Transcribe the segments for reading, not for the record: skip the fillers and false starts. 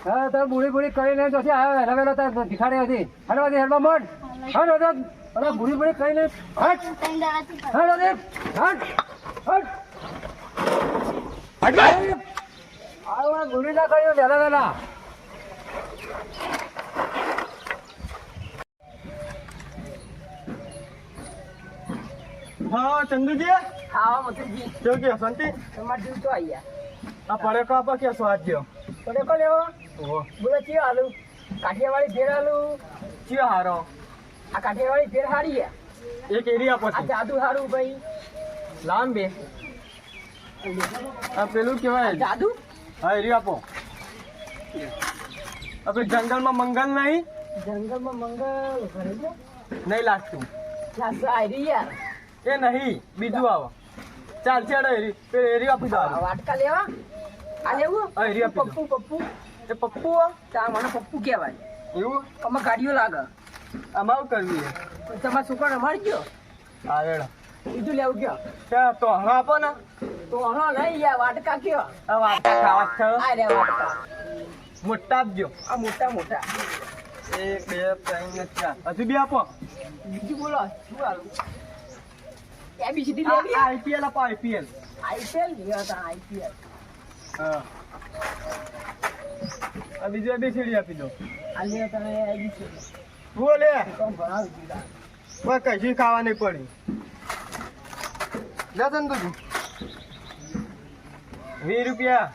હા તો બુડી બુડી કરીને જોથી આવ્યો હેલો તાર ભિખારી હતી હેલો દે હેલો મોડ હેલો દે અરે બુડી બુડી કરીને હટ હેલો દે હટ હટ આવો બુડી ના કર્યો હેલો વેલા હા ચંદુજી હા મથુરજી કેવું કે શાંતિ તમારે જીવ તો આયા આ પડે કો આપા કે સ્વાદ ગયો પડે કો લેવો ઓહો બોલો ચિયો આલુ કાઠિયાવાડી ફેર આલુ ચિયો હારો આ કાઠિયાવાડી ફેર હારી એક એરી આપો આ જાદુ હારું ભાઈ લાંબે આ પેલું કેવાય જાદુ હા એરી આપો આપણે જંગલમાં મંગલ નહીં જંગલમાં મંગલ ઘરે છે નહીં લાગતું લાસો આયરી યાર એ નહીં બીજું આવો ચાલ ચાલ એરી પેલી એરી આપી દો આ વાટકા લેવા આ લેવું હા, એરી આપી દો. પપ્પુ પપ્પુ એ પપ્પુ તા મને પપ્પુ કહેવાય એવું આમાં ગાડીઓ લાગે અમારું કરવી તમારા છોકરા રમાડી ગયો આવેડા બીજું લેવું ગયો ત્યાં તો હણો આપો ને તો હણો નહીં યાર વાટકા કયો આ વાટકા ખાવા છે આ રે વાટકા મોટા આપજો આ મોટા મોટા 1 2 3 4 હજુ બી આપો બીજું બોલો શું આલું એબીસીડી આ લેવી આઈપીએલ આપો આઈપીએલ આઈપીએલ ગયા હતા આઈપીએલ હા આ બીજું એબીસીડી આપી દો આ લે તમે એબીસીડી બોલે તો ભણાવી દીધા કોઈ કશી ખાવા નહીં પડી જા ચંદુજી 20 રૂપિયા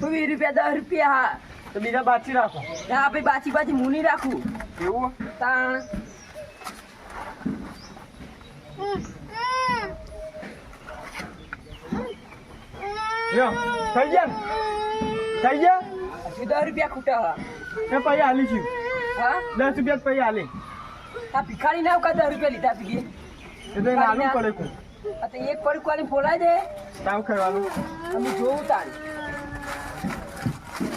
તો 20 રૂપિયા 10 રૂપિયા હા તો બીજા બાચી રાખો ત્યાં આપણે બાચી બાચી મુની રાખું એવું તાણ લ્યો થઈ ગયા થઈ ગયા હજી 10 રૂપિયા ખૂટા હા એ પૈસા હાલી છું હા 10 રૂપિયા પૈસા હાલી આ ભિખારી ના કા 10 રૂપિયા લીધા પીએ એ તો એને હાલવું પડે કું આ તો એક પડી કોલી ફોલાય દે કામ કરવાનું અમે જોવું તાણ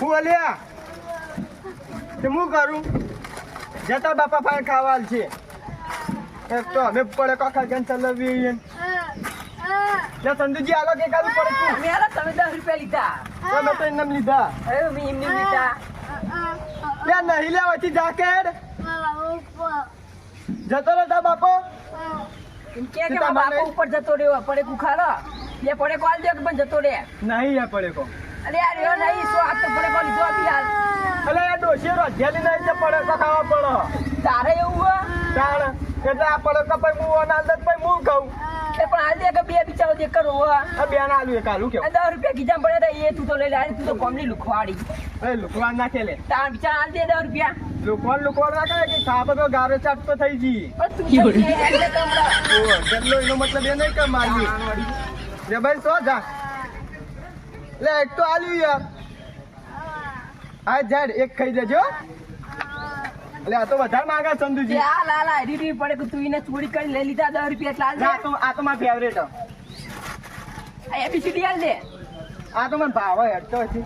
હું અલ્યા તે હું કરું જતા બાપા પાસે ખાવા છે એક તો અમે પડે કાકા ગન ચલાવી લે સંદુજી આલો કે કાલું પડે તું અમે આલા તમે 10 રૂપિયા લીધા તમે તો એમ લીધા હવે મેં એમને લીધા લે નહીં લેવાથી જાકેટ જતો રહેતા બાપો એમ કે મારા બાપા ઉપર જતો રહ્યો પડે કુખારો એ પડે કોલ દે પણ જતો રે નહીં એ પડે કો અરે યાર યો નહીં સો આ તો પડે કોલ લીધો આપી યાર અલે આ ડોશી રોજ્યાની નહીં જે પડે કો ખાવા પડે તારે એવું હો તાણ એટલે આ પડે કો પછી હું આનંદ પછી હું ખાઉં એ પણ આ દે કે બે બિચારો દે કરો હો આ બેન આલુ એક આલુ કેવું 10 રૂપિયા ગીજામ પડ્યા હતા એ તું તો લઈ લે તું તો કોમની લુખવાડી એ લુકવાન નાખે લે તાર બિચારા આલ દે 10 રૂપિયા લુકવાન રાખે કે ખાવા તો ગારો ચાટ તો થઈ ગઈ પણ તું તો કે એટલે કમરા જલ્લો એનો મતલબ એ નહીં કે મારી રે ભાઈ તો જા લે એક તો આલ્યું યાર આ જાડ એક ખાઈ દેજો એટલે આ તો વધારે માંગા ચંદુજી આ લાલા રીડી પડે કે તું એને ચોરી કરી લઈ લીધા 10 રૂપિયા એટલે આલ દે આ તો મારા ફેવરેટ આ એબીસીડી આલ દે આ તો મને ભાવ હેડ તો હતી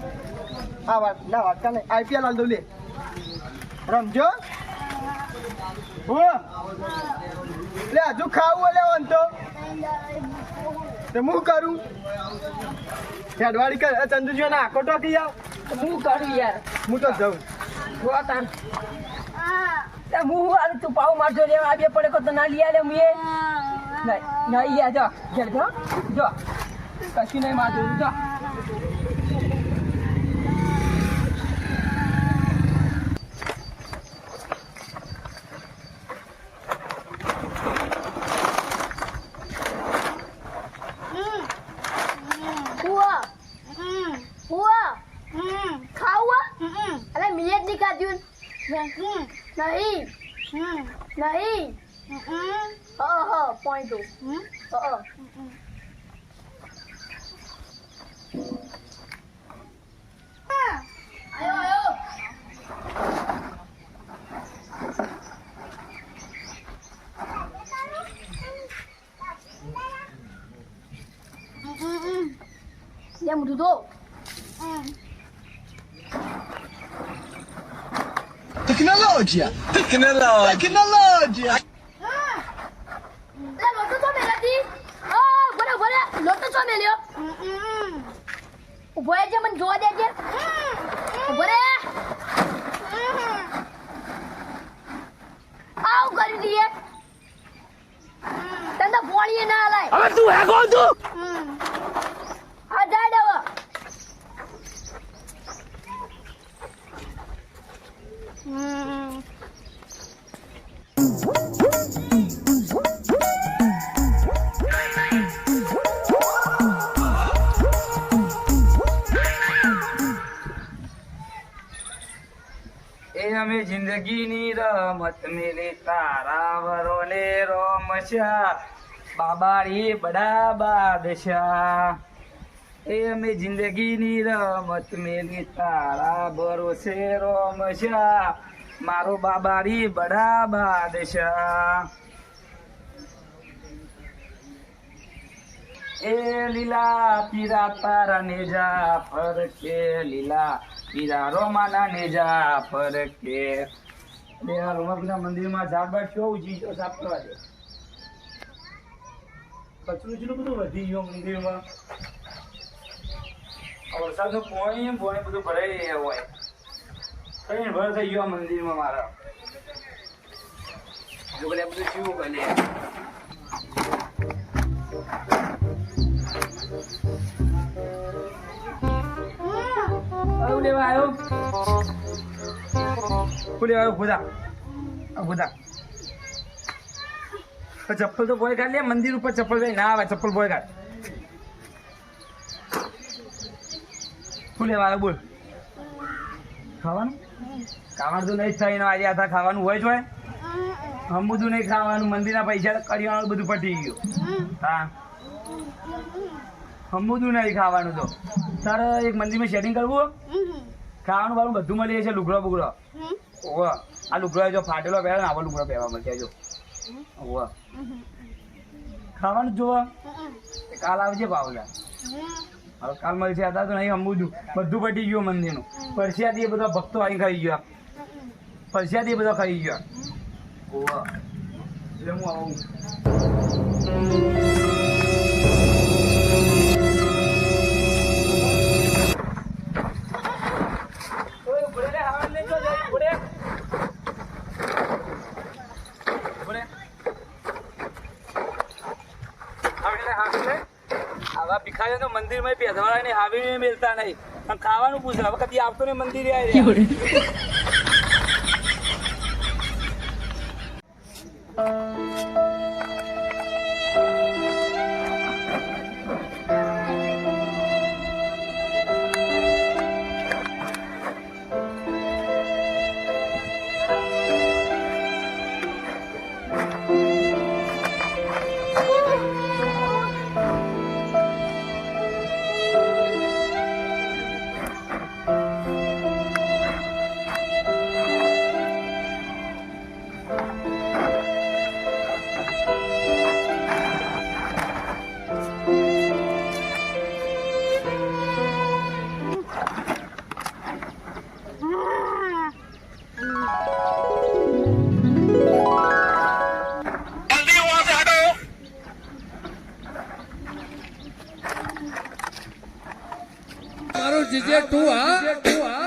આ વાત ના વાત કાલે આઈપીએલ આલ દઉં લે રમજો હો લે હજુ ખાવું લે વન તો હું કરું હેડવાડી કર ચંદુજી ના આખો ટોકી જાવ હું કરું યાર હું તો જાઉં જો તાન તે હું આલ તું પાવ મારજો રે આ બે પડે કો તો ના લીયા લે મુએ નહીં યાર જો ઘેર જો કશું નહીં મારજો જો નહીં point ya mau duduk. Tecnologia! Lah loto to melati. Oh, boleh. Loto to melio. Boleh aja menjual aja. Boleh. કરી દઈએ તને તો ભોળીએ ના લાય હવે તું હે કોણ તું આ જાય હવે એ અમે જિંદગીની રમત મેલે તારા વરોને રોમશા બાબારી બડા બાદશાહ એ અમે જિંદગીની રમત મેલે તારા ભરોસે રોમશા મારો બાબારી બડા બાદશાહ એ લીલા પીરા તારા નેજા ફરકે લીલા પીરા રોમાના નેજા ફરકે બે રોમકના મંદિરમાં ઝાડબાડ કેવું જીજો સાફ કરવા દે કચરું જેટલું બધું વધી ગયું મંદિરમાં વરસાદનું પોણી બધું ભરાઈ રહ્યા હોય કઈ ભર થઈ ગયો મંદિરમાં મારા જો બધું શું બને આવું લેવા આવ્યો શું લેવા આવ્યો ખુદા ચપ્પલ તો બોય કાઢ લે મંદિર ઉપર ચપ્પલ ભાઈ ના આવે ચપ્પલ બોય કાઢ શું લેવા આવ્યો બોલ ખાવાનું ખાવાનું તો નહીં જ થાય આજે આથા ખાવાનું હોય જ હોય હમ બધું નહીં ખાવાનું મંદિરના પૈસા કરિયાણું બધું પટી ગયું હા હમુદું નહીં ખાવાનું તો તારે એક મંદિરમાં સેટિંગ કરવું ખાવાનું બારું બધું મળી છે લુગડો બુગડો ઓહ આ લુગડો જો ફાટેલો પહેરે ને આવો લુગડો પહેરવા મળશે જો ઓહ ખાવાનું જોવા કાલ આવજે ભાવલા હવે કાલ મળશે હતા તો નહીં હમુદું બધું પટી ગયું મંદિરનું પરસ્યાથી એ બધા ભક્તો આવી ખાઈ ગયા પરસ્યાથી એ બધા ખાઈ ગયા ઓહ એટલે હું આવું ભિખારીઓ તો મંદિર માં પેધવાળા ને હાવી મેલતા નહીં પણ ખાવાનું પૂછે હવે કદી આવતો ને મંદિર મારું જીજે તું હા